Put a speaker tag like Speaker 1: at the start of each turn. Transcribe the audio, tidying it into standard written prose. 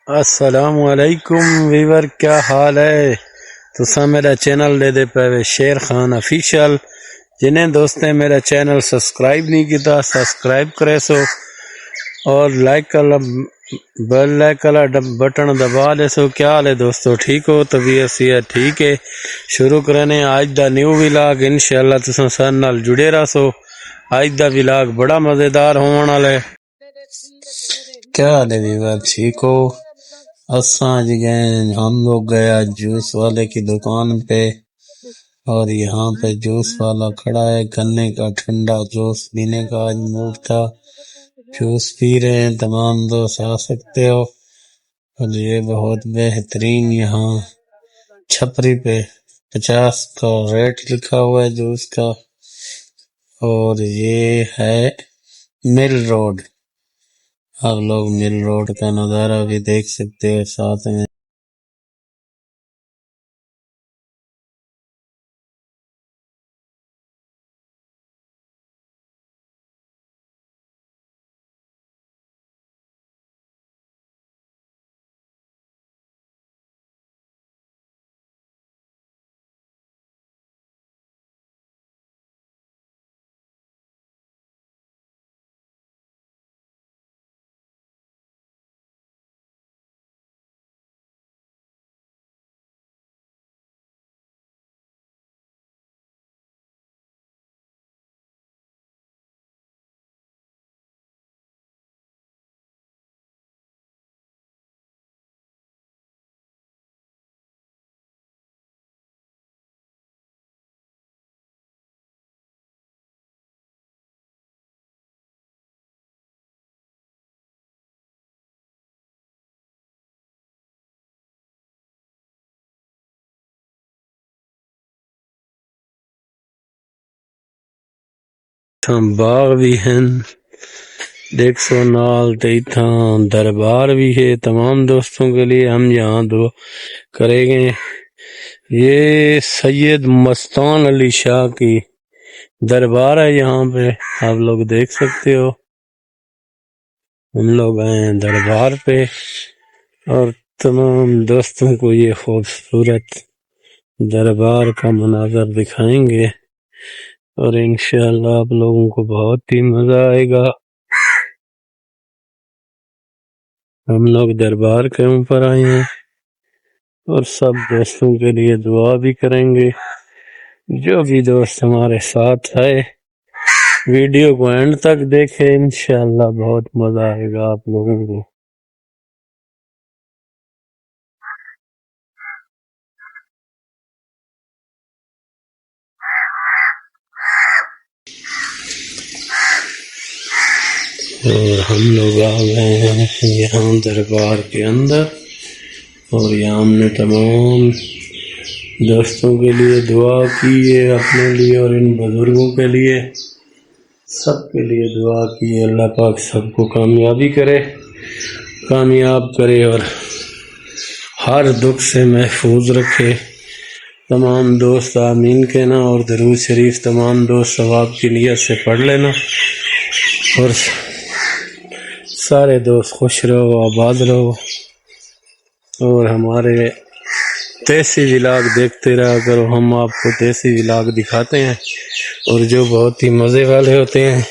Speaker 1: السلام علیکم ویور، کیا حال ہے؟ تساں میرا چینل دے دے پے شیر خان افیشل. جنہیں دوستیں میرا چینل سبسکرائب نہیں کیتا سبسکرائب کرے سو اور لائک والا بیل لائک والا بٹن دبا دے سو. کیا حال ہے دوستو؟ ٹھیک ہو؟ طبیعت صحت ٹھیک ہے؟ شروع کرنے آج دا نیو ولاگ. انشاءاللہ تساں سارے نال جڑے رہ سو. آج دا ولاگ بڑا مزیدار ہون والا ہے. کیا حال ہے ویور؟ ٹھیک ہو؟ ہم لوگ گئے آج جوس والے کی دکان پہ، اور یہاں پہ جوس والا کھڑا ہے. گنے کا ٹھنڈا جوس پینے کا آج موڈ تھا. جوس پی رہے ہیں، تمام دوست آ سکتے ہو. اور یہ بہت بہترین یہاں چھپری پہ 50 کا ریٹ لکھا ہوا ہے جوس کا. اور یہ ہے مل روڈ. آپ لوگ مل روڈ کا نظارہ بھی دیکھ سکتے ہیں. ساتھ میں باغ بھی ہیں دیکھ سو نال تیتھاں دربار بھی ہے. تمام دوستوں کے لیے ہم یہاں دعا کریں گے. یہ سید مستان علی شاہ کی دربار ہے. یہاں پہ آپ لوگ دیکھ سکتے ہو. ہم لوگ آئے ہیں دربار پہ اور تمام دوستوں کو یہ خوبصورت دربار کا مناظر دکھائیں گے، اور انشاءاللہ آپ لوگوں کو بہت ہی مزہ آئے گا. ہم لوگ دربار کے اوپر آئے ہیں اور سب دوستوں کے لیے دعا بھی کریں گے. جو بھی دوست ہمارے ساتھ ہے ویڈیو کو اینڈ تک دیکھیں، انشاءاللہ بہت مزہ آئے گا آپ لوگوں کو. اور ہم لوگ آ گئے ہیں یہاں دربار کے اندر، اور یہاں ہم نے تمام دوستوں کے لیے دعا کی ہے، اپنے لیے اور ان بزرگوں کے لیے، سب کے لیے دعا کی ہے. اللہ پاک سب کو کامیابی کرے، کامیاب کرے اور ہر دکھ سے محفوظ رکھے. تمام دوست آمین کہنا اور درود شریف تمام دوست ثواب کی نیت سے پڑھ لینا. اور سارے دوست خوش رہو، آباد رہو، اور ہمارے دیسی ولاگ دیکھتے رہا کرو. ہم آپ کو دیسی ولاگ دکھاتے ہیں اور جو بہت ہی مزے والے ہوتے ہیں.